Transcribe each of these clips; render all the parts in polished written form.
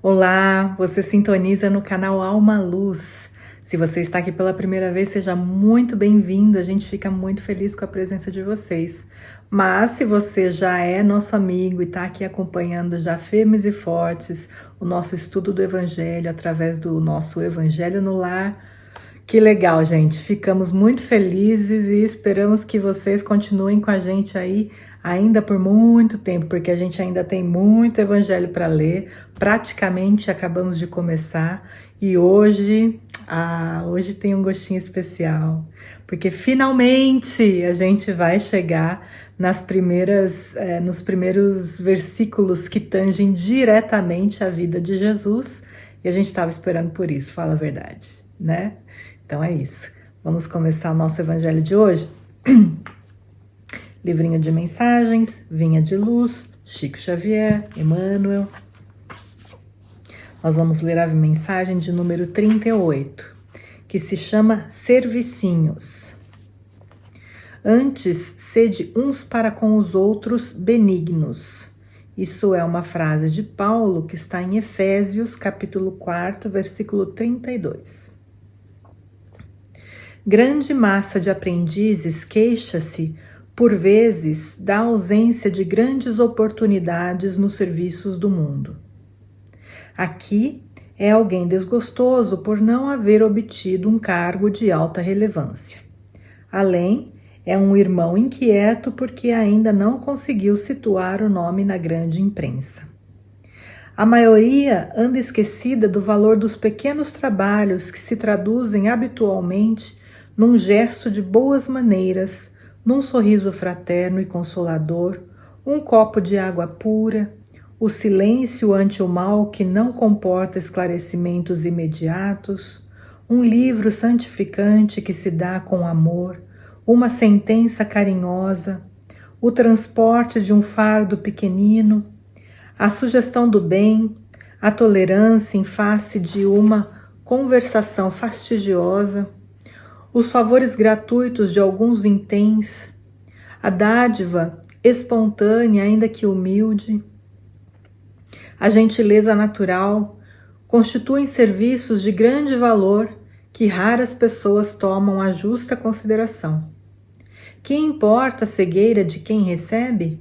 Olá, você sintoniza no canal Alma Luz. Se você está aqui pela primeira vez, seja muito bem-vindo. A gente fica muito feliz com a presença de vocês. Mas se você já é nosso amigo e está aqui acompanhando já firmes e fortes o nosso estudo do Evangelho através do nosso Evangelho no Lar, que legal, gente. Ficamos muito felizes e esperamos que vocês continuem com a gente aí ainda por muito tempo, porque a gente ainda tem muito evangelho para ler. Praticamente acabamos de começar e hoje tem um gostinho especial, porque finalmente a gente vai chegar nos primeiros versículos que tangem diretamente a vida de Jesus, e a gente estava esperando por isso, fala a verdade, né? Então é isso. Vamos começar o nosso evangelho de hoje? Livrinho de mensagens, Vinha de Luz, Chico Xavier, Emmanuel. Nós vamos ler a mensagem de número 38, que se chama Servicinhos. Antes, sede uns para com os outros benignos. Isso é uma frase de Paulo que está em Efésios, capítulo 4, versículo 32. Grande massa de aprendizes queixa-se, por vezes, da ausência de grandes oportunidades nos serviços do mundo. Aqui é alguém desgostoso por não haver obtido um cargo de alta relevância. Além, é um irmão inquieto porque ainda não conseguiu situar o nome na grande imprensa. A maioria anda esquecida do valor dos pequenos trabalhos que se traduzem habitualmente num gesto de boas maneiras, num sorriso fraterno e consolador, um copo de água pura, o silêncio ante o mal que não comporta esclarecimentos imediatos, um livro santificante que se dá com amor, uma sentença carinhosa, o transporte de um fardo pequenino, a sugestão do bem, a tolerância em face de uma conversação fastidiosa, os favores gratuitos de alguns vinténs, a dádiva espontânea, ainda que humilde, a gentileza natural, constituem serviços de grande valor que raras pessoas tomam a justa consideração. Que importa a cegueira de quem recebe?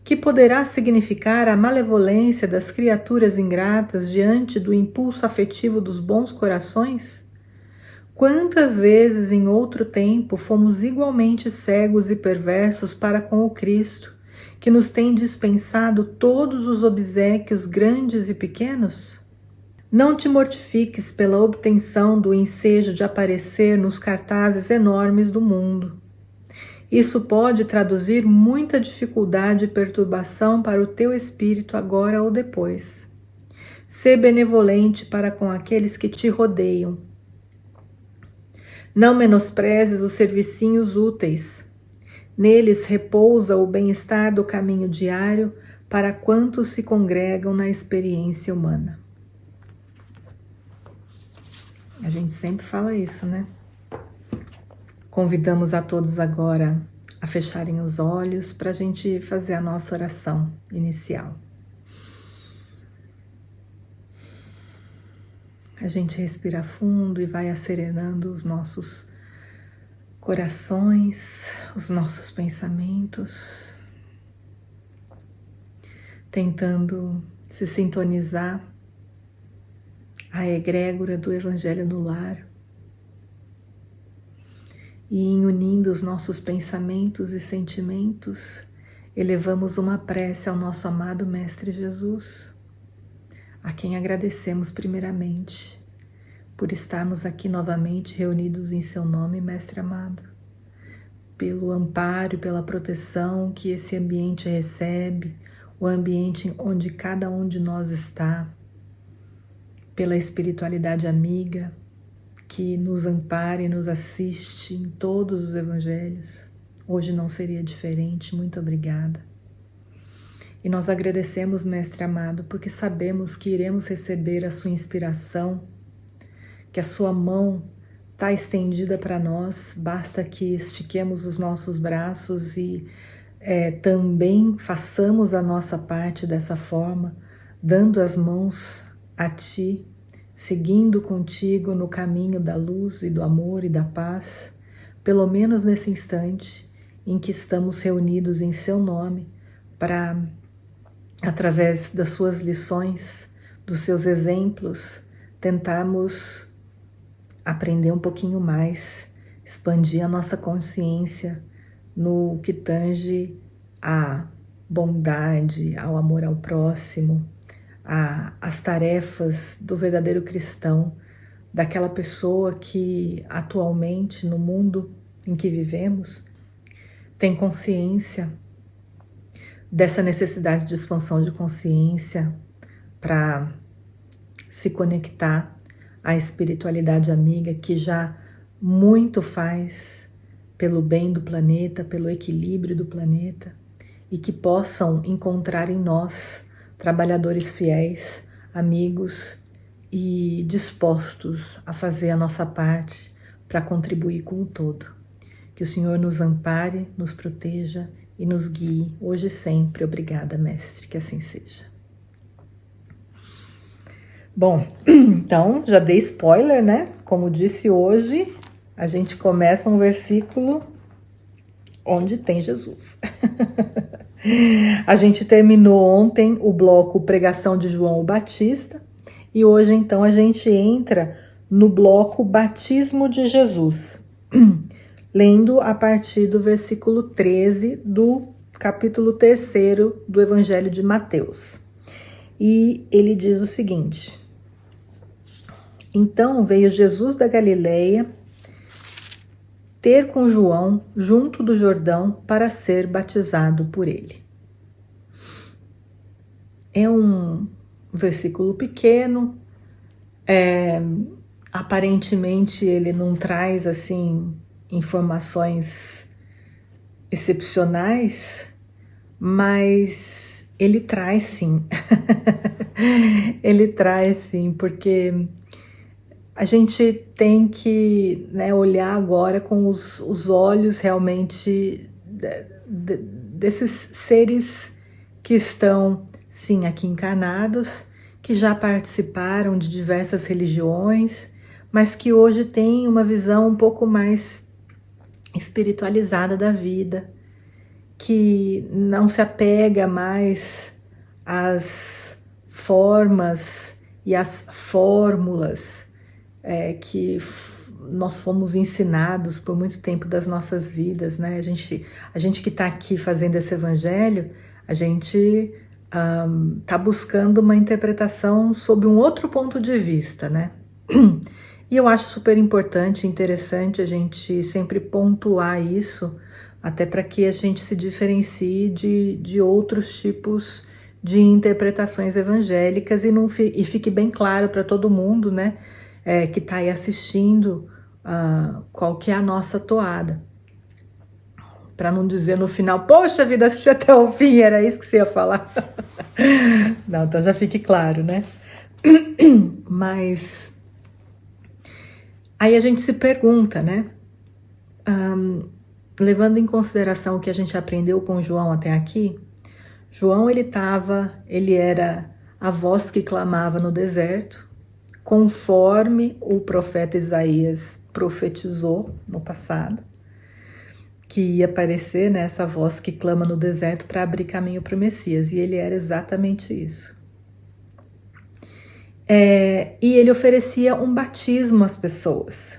Que poderá significar a malevolência das criaturas ingratas diante do impulso afetivo dos bons corações? Quantas vezes em outro tempo fomos igualmente cegos e perversos para com o Cristo, que nos tem dispensado todos os obséquios grandes e pequenos? Não te mortifiques pela obtenção do ensejo de aparecer nos cartazes enormes do mundo. Isso pode traduzir muita dificuldade e perturbação para o teu espírito agora ou depois. Sê benevolente para com aqueles que te rodeiam. Não menosprezes os servicinhos úteis. Neles repousa o bem-estar do caminho diário para quantos se congregam na experiência humana. A gente sempre fala isso, né? Convidamos a todos agora a fecharem os olhos para a gente fazer a nossa oração inicial. A gente respira fundo e vai acerenando os nossos corações, os nossos pensamentos, tentando se sintonizar à egrégora do Evangelho no Lar e, em unindo os nossos pensamentos e sentimentos, elevamos uma prece ao nosso amado Mestre Jesus, a quem agradecemos primeiramente por estarmos aqui novamente reunidos em seu nome, Mestre amado, pelo amparo e pela proteção que esse ambiente recebe, o ambiente onde cada um de nós está, pela espiritualidade amiga que nos ampara e nos assiste em todos os evangelhos. Hoje não seria diferente, muito obrigada. E nós agradecemos, Mestre amado, porque sabemos que iremos receber a sua inspiração, que a sua mão está estendida para nós, basta que estiquemos os nossos braços e também façamos a nossa parte dessa forma, dando as mãos a Ti, seguindo contigo no caminho da luz e do amor e da paz, pelo menos nesse instante em que estamos reunidos em Seu nome, para, através das Suas lições, dos Seus exemplos, tentarmos aprender um pouquinho mais, expandir a nossa consciência no que tange à bondade, ao amor ao próximo, às tarefas do verdadeiro cristão, daquela pessoa que atualmente no mundo em que vivemos tem consciência dessa necessidade de expansão de consciência para se conectar à espiritualidade amiga que já muito faz pelo bem do planeta, pelo equilíbrio do planeta, e que possam encontrar em nós trabalhadores fiéis, amigos e dispostos a fazer a nossa parte para contribuir com o todo. Que o Senhor nos ampare, nos proteja e nos guie hoje e sempre. Obrigada, Mestre, que assim seja. Bom, então já dei spoiler, né? Como disse hoje, a gente começa um versículo onde tem Jesus. A gente terminou ontem o bloco Pregação de João o Batista e hoje então a gente entra no bloco Batismo de Jesus, lendo a partir do versículo 13 do capítulo 3º do Evangelho de Mateus. E ele diz o seguinte: Então veio Jesus da Galileia ter com João junto do Jordão para ser batizado por ele. É um versículo pequeno, aparentemente ele não traz assim informações excepcionais, mas ele traz sim. Ele traz sim, porque a gente tem que, né, olhar agora com os olhos realmente desses seres que estão, sim, aqui encarnados, que já participaram de diversas religiões, mas que hoje têm uma visão um pouco mais espiritualizada da vida, que não se apega mais às formas e às fórmulas que nós fomos ensinados por muito tempo das nossas vidas, né? A gente que está aqui fazendo esse evangelho, a gente está buscando uma interpretação sob um outro ponto de vista, né? E eu acho super importante e interessante a gente sempre pontuar isso, até para que a gente se diferencie de outros tipos de interpretações evangélicas e fique bem claro para todo mundo, né? Que está aí assistindo, qual que é a nossa toada. Para não dizer no final, poxa vida, assisti até o fim, era isso que você ia falar. Não, então já fique claro, né? Mas aí a gente se pergunta, né? Levando em consideração o que a gente aprendeu com João até aqui, João ele era a voz que clamava no deserto, conforme o profeta Isaías profetizou no passado, que ia aparecer, né, essa voz que clama no deserto para abrir caminho para o Messias, e ele era exatamente isso. E ele oferecia um batismo às pessoas,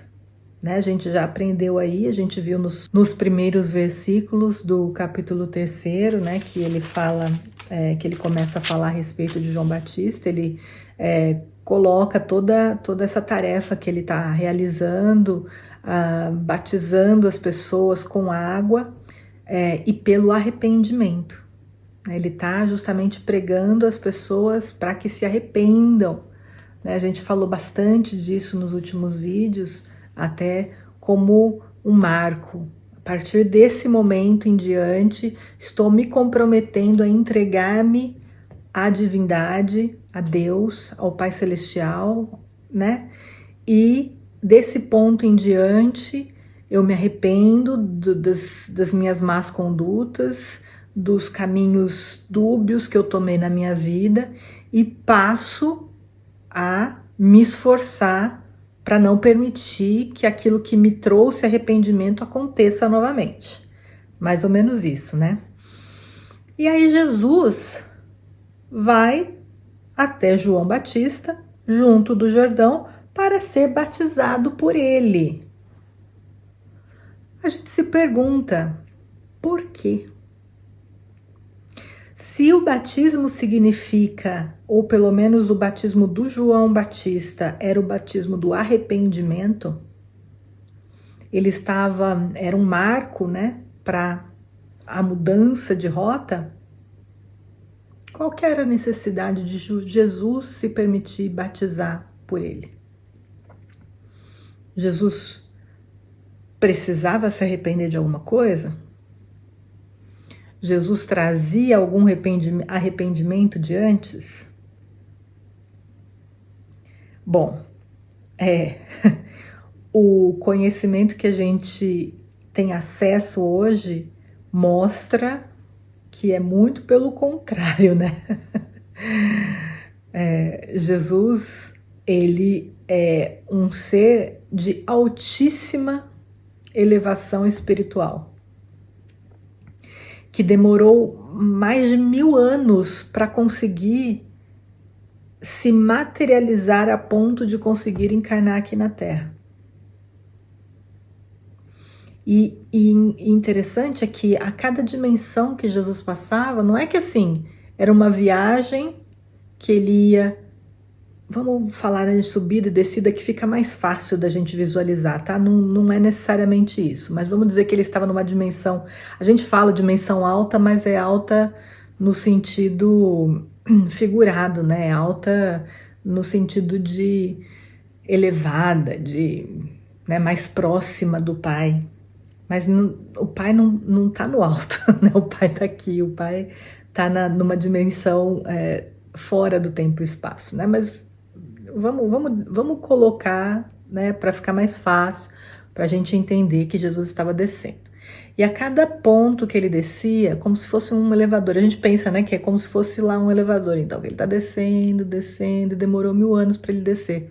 né? A gente já aprendeu aí, a gente viu nos primeiros versículos do capítulo 3º, né, que ele fala, que ele começa a falar a respeito de João Batista. Ele coloca toda essa tarefa que ele está realizando, batizando as pessoas com água e pelo arrependimento. Ele está justamente pregando as pessoas para que se arrependam. A gente falou bastante disso nos últimos vídeos, até como um marco. A partir desse momento em diante, estou me comprometendo a entregar-me à divindade, a Deus, ao Pai Celestial, né? E desse ponto em diante, eu me arrependo das minhas más condutas, dos caminhos dúbios que eu tomei na minha vida, e passo a me esforçar para não permitir que aquilo que me trouxe arrependimento aconteça novamente. Mais ou menos isso, né? E aí Jesus vai até João Batista, junto do Jordão, para ser batizado por ele. A gente se pergunta, por quê? Se o batismo significa, ou pelo menos o batismo do João Batista era o batismo do arrependimento, era um marco, né, para a mudança de rota. Qual que era a necessidade de Jesus se permitir batizar por ele? Jesus precisava se arrepender de alguma coisa? Jesus trazia algum arrependimento de antes? Bom, o conhecimento que a gente tem acesso hoje mostra que é muito pelo contrário, né? Jesus, ele é um ser de altíssima elevação espiritual, que demorou mais de 1000 anos para conseguir se materializar a ponto de conseguir encarnar aqui na Terra. E interessante é que a cada dimensão que Jesus passava, não é que assim, era uma viagem que ele ia, vamos falar de subida e descida que fica mais fácil da gente visualizar, tá? Não é necessariamente isso, mas vamos dizer que ele estava numa dimensão, a gente fala dimensão alta, mas é alta no sentido figurado, né? É alta no sentido de elevada, né, mais próxima do Pai. Mas o Pai não tá no alto, né? O Pai tá aqui, o Pai tá numa dimensão fora do tempo e espaço, né? Mas vamos colocar, né, para ficar mais fácil, para a gente entender que Jesus estava descendo. E a cada ponto que ele descia, como se fosse um elevador, a gente pensa, né, que é como se fosse lá um elevador. Então ele tá descendo, demorou 1000 anos para ele descer.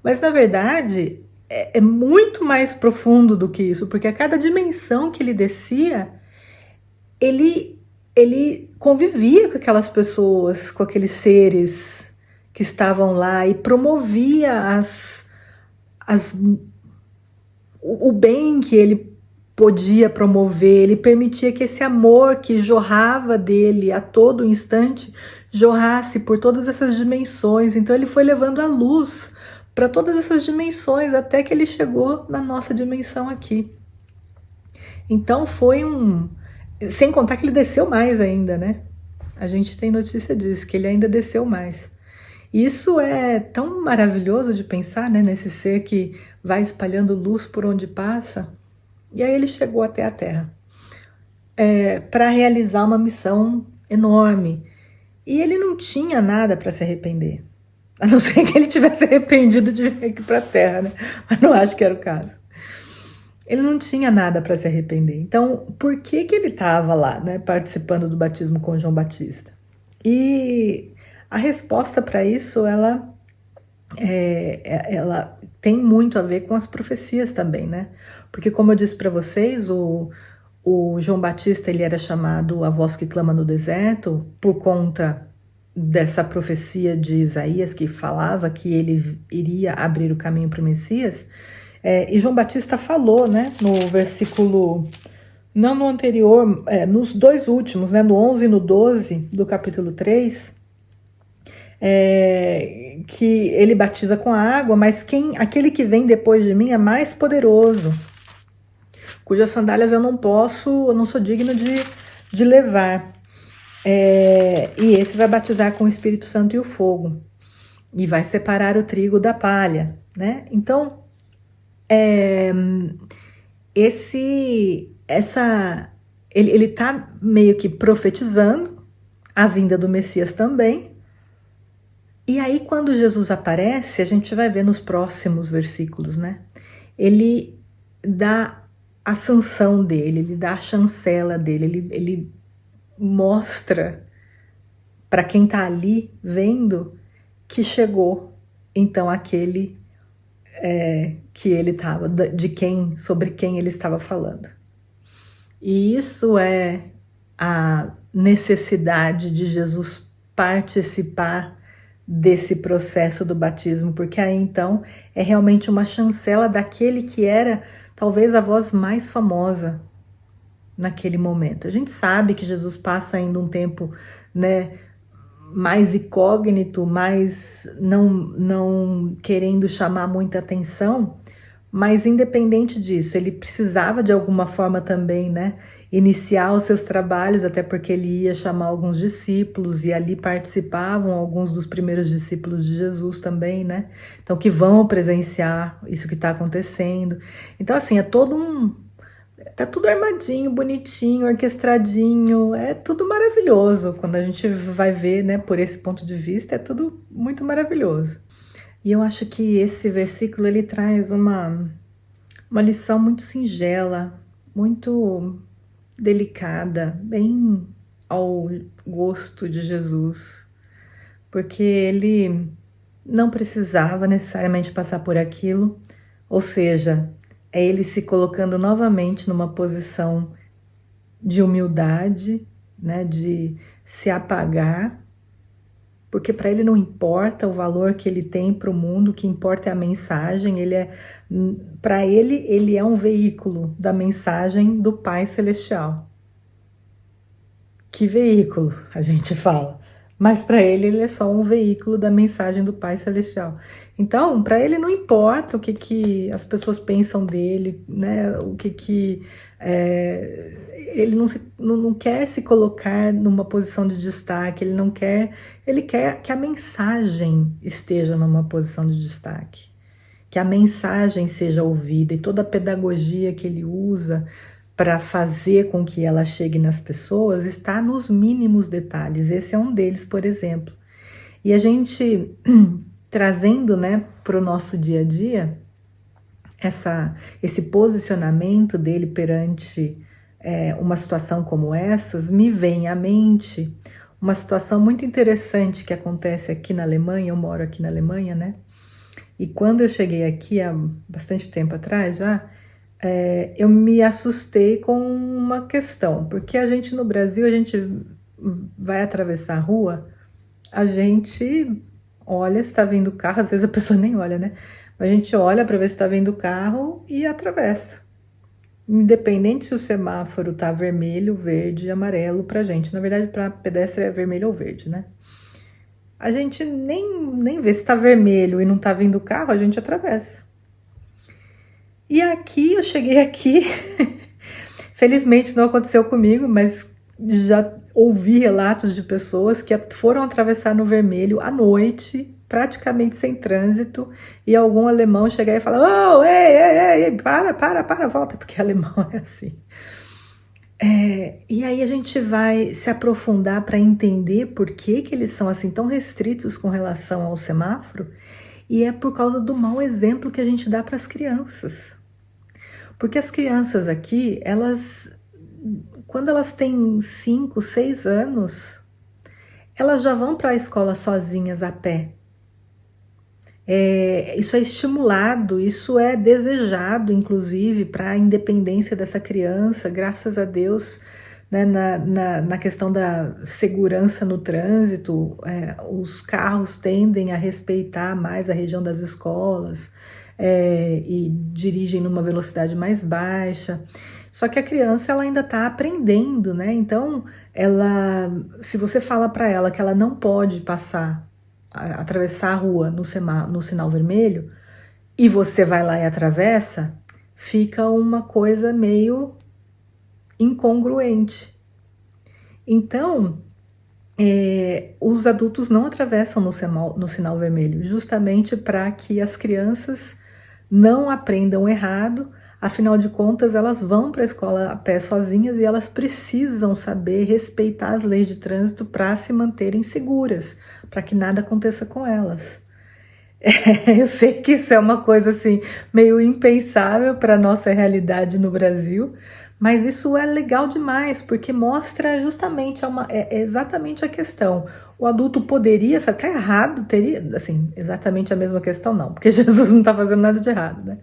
Mas na verdade é muito mais profundo do que isso, porque a cada dimensão que ele descia, ele convivia com aquelas pessoas, com aqueles seres que estavam lá e promovia o bem que ele podia promover, ele permitia que esse amor que jorrava dele a todo instante jorrasse por todas essas dimensões. Então ele foi levando a luz para todas essas dimensões até que ele chegou na nossa dimensão aqui. Então foi sem contar que ele desceu mais ainda, né? A gente tem notícia disso, que ele ainda desceu mais. Isso é tão maravilhoso de pensar, né? Nesse ser que vai espalhando luz por onde passa. E aí ele chegou até a Terra para realizar uma missão enorme. E ele não tinha nada para se arrepender. A não ser que ele tivesse arrependido de vir aqui para a Terra, né? Mas não acho que era o caso. Ele não tinha nada para se arrepender. Então, por que ele estava lá, né, participando do batismo com João Batista? E a resposta para isso, ela tem muito a ver com as profecias também, né? Porque como eu disse para vocês, o João Batista, ele era chamado a voz que clama no deserto por conta dessa profecia de Isaías que falava que ele iria abrir o caminho para o Messias. E João Batista falou, né, no versículo, não no anterior, nos dois últimos, né, no 11 e no 12 do capítulo 3, que ele batiza com a água, mas aquele que vem depois de mim é mais poderoso, cujas sandálias eu não sou digno de levar. E esse vai batizar com o Espírito Santo e o fogo, e vai separar o trigo da palha, né? Então, ele tá meio que profetizando a vinda do Messias também. E aí, quando Jesus aparece, a gente vai ver nos próximos versículos, né? Ele dá a sanção dele, ele dá a chancela dele, ele mostra para quem está ali vendo que chegou então aquele que ele estava, sobre quem ele estava falando. E isso é a necessidade de Jesus participar desse processo do batismo, porque aí então é realmente uma chancela daquele que era talvez a voz mais famosa naquele momento. A gente sabe que Jesus passa ainda um tempo, né, mais incógnito, mais não querendo chamar muita atenção, mas independente disso, ele precisava de alguma forma também, né, iniciar os seus trabalhos, até porque ele ia chamar alguns discípulos e ali participavam alguns dos primeiros discípulos de Jesus também, né? Então que vão presenciar isso que está acontecendo. Então assim, tá tudo armadinho, bonitinho, orquestradinho, é tudo maravilhoso. Quando a gente vai ver, né, por esse ponto de vista, é tudo muito maravilhoso. E eu acho que esse versículo ele traz uma lição muito singela, muito delicada, bem ao gosto de Jesus, porque ele não precisava necessariamente passar por aquilo, ou seja, é ele se colocando novamente numa posição de humildade, né, de se apagar, porque para ele não importa o valor que ele tem para o mundo, o que importa é a mensagem. Para ele é um veículo da mensagem do Pai Celestial. Que veículo, a gente fala, mas para ele é só um veículo da mensagem do Pai Celestial. Então, para ele não importa o que as pessoas pensam dele, né? Ele não quer se colocar numa posição de destaque, ele quer que a mensagem esteja numa posição de destaque, que a mensagem seja ouvida, e toda a pedagogia que ele usa para fazer com que ela chegue nas pessoas está nos mínimos detalhes. Esse é um deles, por exemplo. E a gente trazendo, né, para o nosso dia a dia esse posicionamento dele perante uma situação como essas, me vem à mente uma situação muito interessante que acontece aqui na Alemanha. Eu moro aqui na Alemanha, né? E quando eu cheguei aqui há bastante tempo atrás já, eu me assustei com uma questão, porque a gente no Brasil, a gente vai atravessar a rua, a gente olha se está vindo carro, às vezes a pessoa nem olha, né? A gente olha para ver se está vindo carro e atravessa. Independente se o semáforo tá vermelho, verde, amarelo pra gente. Na verdade, para pedestre é vermelho ou verde, né? A gente nem vê se tá vermelho e não tá vindo carro, a gente atravessa. E aqui, eu cheguei aqui, felizmente não aconteceu comigo, mas já ouvi relatos de pessoas que foram atravessar no vermelho à noite, praticamente sem trânsito, e algum alemão chegar e falar: "Oh, ei, para, volta", porque alemão é assim. E aí a gente vai se aprofundar para entender por que eles são assim tão restritos com relação ao semáforo, e é por causa do mau exemplo que a gente dá para as crianças. Porque as crianças aqui, quando elas têm 5, 6 anos, elas já vão para a escola sozinhas a pé. Isso é estimulado, isso é desejado, inclusive, para a independência dessa criança, graças a Deus, né, na questão da segurança no trânsito, os carros tendem a respeitar mais a região das escolas, e dirigem numa velocidade mais baixa. Só que a criança ela ainda está aprendendo, né? Então, se você fala para ela que ela não pode atravessar a rua no sinal vermelho, e você vai lá e atravessa, fica uma coisa meio incongruente. Então, os adultos não atravessam no sinal vermelho, justamente para que as crianças não aprendam errado. Afinal de contas, elas vão para a escola a pé sozinhas e elas precisam saber respeitar as leis de trânsito para se manterem seguras, para que nada aconteça com elas. Eu sei que isso é uma coisa assim meio impensável para a nossa realidade no Brasil, Mas isso é legal demais, porque mostra justamente, é exatamente a questão. O adulto poderia fazer, tá errado, teria, assim, exatamente a mesma questão não, porque Jesus não está fazendo nada de errado, né?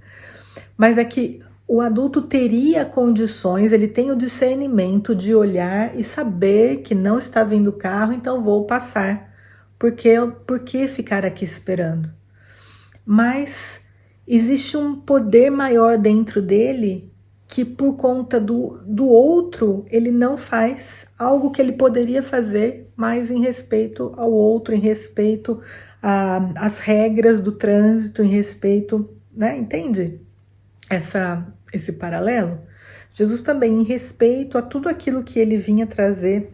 Mas é que o adulto teria condições, ele tem o discernimento de olhar e saber que não está vindo o carro, então vou passar. Por que ficar aqui esperando? Mas existe um poder maior dentro dele que por conta do outro, ele não faz algo que ele poderia fazer, mas em respeito ao outro, em respeito às regras do trânsito, em respeito, né? Entende esse paralelo? Jesus também, em respeito a tudo aquilo que ele vinha trazer,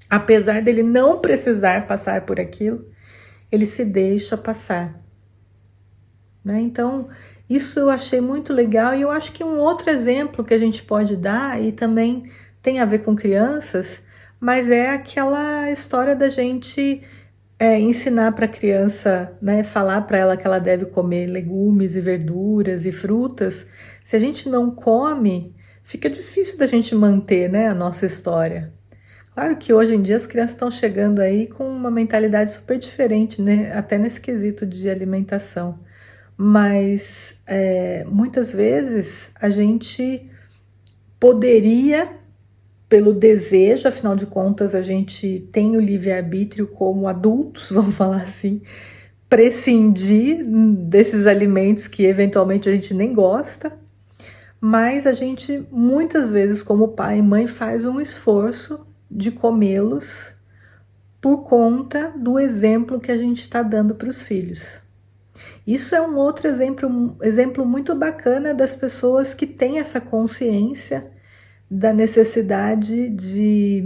apesar dele não precisar passar por aquilo, ele se deixa passar. Né? Então, isso eu achei muito legal, e eu acho que um outro exemplo que a gente pode dar, e também tem a ver com crianças, mas é aquela história da gente ensinar para a criança, né, falar para ela que ela deve comer legumes e verduras e frutas. Se a gente não come, fica difícil da gente manter, né, a nossa história. Claro que hoje em dia as crianças estão chegando aí com uma mentalidade super diferente, né, até nesse quesito de alimentação. Mas muitas vezes a gente poderia, pelo desejo, afinal de contas a gente tem o livre-arbítrio como adultos, vamos falar assim, prescindir desses alimentos que eventualmente a gente nem gosta, mas a gente muitas vezes como pai e mãe faz um esforço de comê-los por conta do exemplo que a gente está dando para os filhos. Isso é um outro exemplo muito bacana das pessoas que têm essa consciência da necessidade de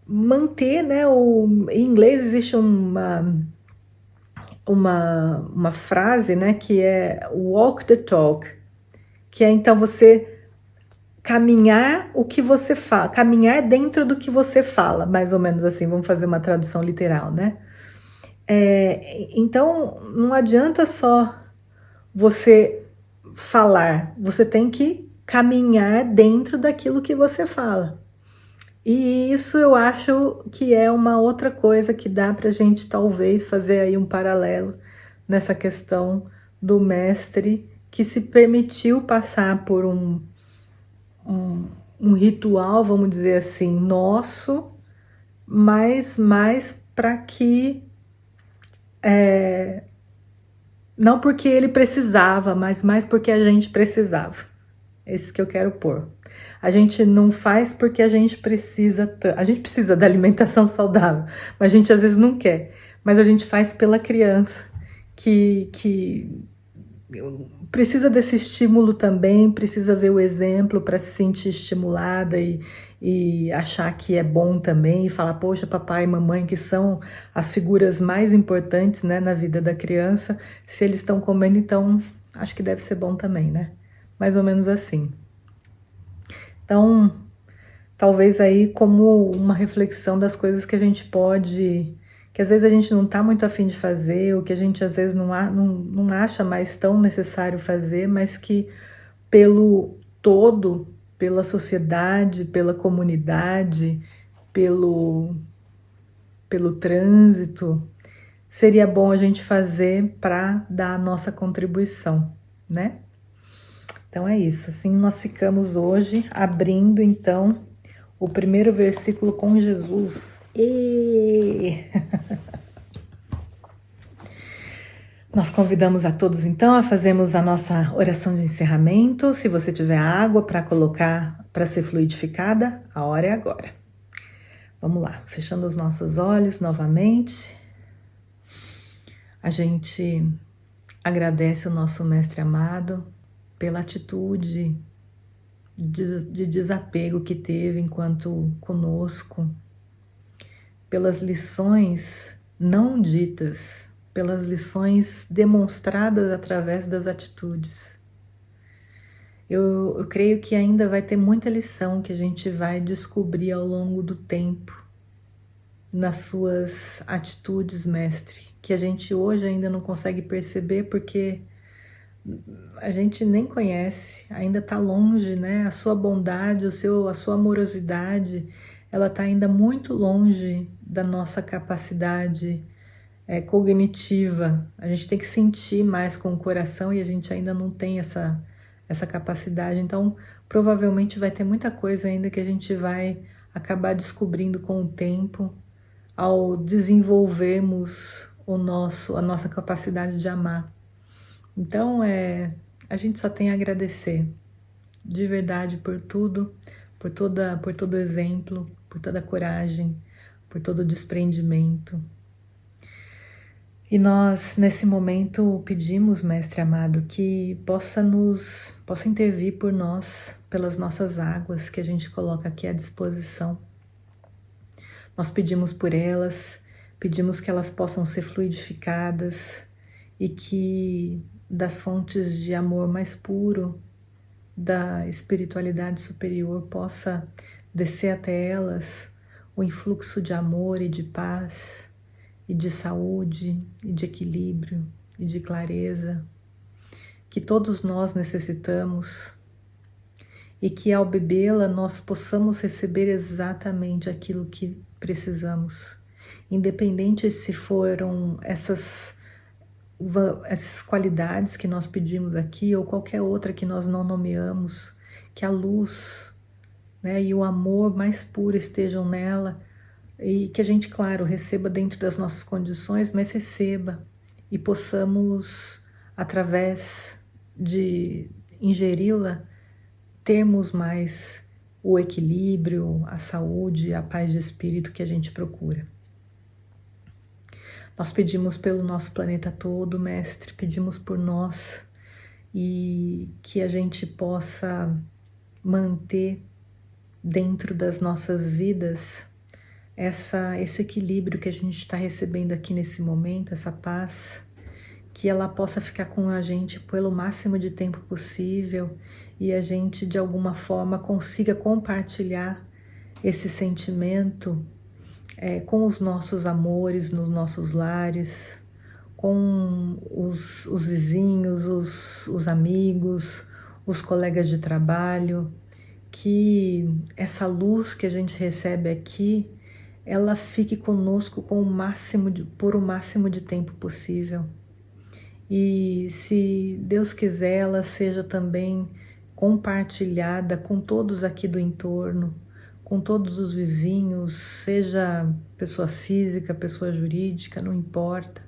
manter, né? Em inglês existe uma frase, né, que é walk the talk, que é então você caminhar o que você fala, caminhar dentro do que você fala, mais ou menos assim, vamos fazer uma tradução literal, né? Então, não adianta só você falar, você tem que caminhar dentro daquilo que você fala. E isso eu acho que é uma outra coisa que dá para a gente talvez fazer aí um paralelo nessa questão do mestre que se permitiu passar por um ritual, vamos dizer assim, nosso, mas mais para que não porque ele precisava, mas mais porque a gente precisava. Esse que eu quero pôr. A gente não faz porque a gente precisa da alimentação saudável, mas a gente às vezes não quer. Mas a gente faz pela criança que precisa desse estímulo também, precisa ver o exemplo para se sentir estimulada e achar que é bom também, e falar, poxa, papai e mamãe, que são as figuras mais importantes, né, na vida da criança, se eles estão comendo, então acho que deve ser bom também, né? Mais ou menos assim. Então, talvez aí como uma reflexão das coisas que a gente pode, que às vezes a gente não está muito afim de fazer, ou que a gente às vezes não acha mais tão necessário fazer, mas que pelo todo, pela sociedade, pela comunidade, pelo trânsito, seria bom a gente fazer para dar a nossa contribuição, né? Então é isso, assim nós ficamos hoje abrindo então o primeiro versículo com Jesus. Nós convidamos a todos então a fazermos a nossa oração de encerramento. Se você tiver água para colocar para ser fluidificada, a hora é agora. Vamos lá, fechando os nossos olhos novamente. A gente agradece o nosso mestre amado pela atitude de desapego que teve enquanto conosco, pelas lições não ditas, pelas lições demonstradas através das atitudes. Eu creio que ainda vai ter muita lição que a gente vai descobrir ao longo do tempo nas suas atitudes, mestre, que a gente hoje ainda não consegue perceber porque a gente nem conhece, ainda está longe, né? A sua bondade, a sua amorosidade, ela está ainda muito longe da nossa capacidade cognitiva. A gente tem que sentir mais com o coração e a gente ainda não tem essa capacidade. Então, provavelmente vai ter muita coisa ainda que a gente vai acabar descobrindo com o tempo ao desenvolvermos a nossa capacidade de amar. Então, a gente só tem a agradecer de verdade por tudo, por todo o exemplo, por toda a coragem, por todo o desprendimento. E nós, nesse momento, pedimos, Mestre amado, que possa intervir por nós, pelas nossas águas que a gente coloca aqui à disposição. Nós pedimos por elas, pedimos que elas possam ser fluidificadas e que das fontes de amor mais puro, da espiritualidade superior, possa descer até elas o influxo de amor e de paz, e de saúde, e de equilíbrio, e de clareza, que todos nós necessitamos, e que ao bebê-la nós possamos receber exatamente aquilo que precisamos, independente se foram essas qualidades que nós pedimos aqui ou qualquer outra que nós não nomeamos, que a luz, né, e o amor mais puro estejam nela e que a gente, claro, receba dentro das nossas condições, mas receba e possamos, através de ingeri-la, termos mais o equilíbrio, a saúde, a paz de espírito que a gente procura. Nós pedimos pelo nosso planeta todo, Mestre, pedimos por nós e que a gente possa manter dentro das nossas vidas esse equilíbrio que a gente está recebendo aqui nesse momento, essa paz, que ela possa ficar com a gente pelo máximo de tempo possível e a gente de alguma forma consiga compartilhar esse sentimento com os nossos amores nos nossos lares, com os vizinhos, os amigos, os colegas de trabalho, que essa luz que a gente recebe aqui, ela fique conosco por o máximo de tempo possível. E se Deus quiser, ela seja também compartilhada com todos aqui do entorno, com todos os vizinhos, seja pessoa física, pessoa jurídica, não importa,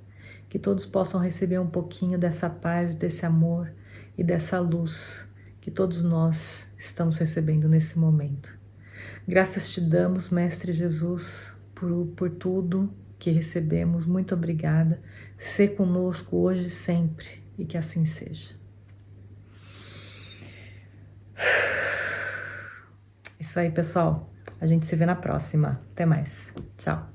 que todos possam receber um pouquinho dessa paz, desse amor e dessa luz que todos nós estamos recebendo nesse momento. Graças te damos, Mestre Jesus, por tudo que recebemos. Muito obrigada. Sê conosco hoje e sempre, e que assim seja. Isso aí, pessoal. A gente se vê na próxima. Até mais. Tchau.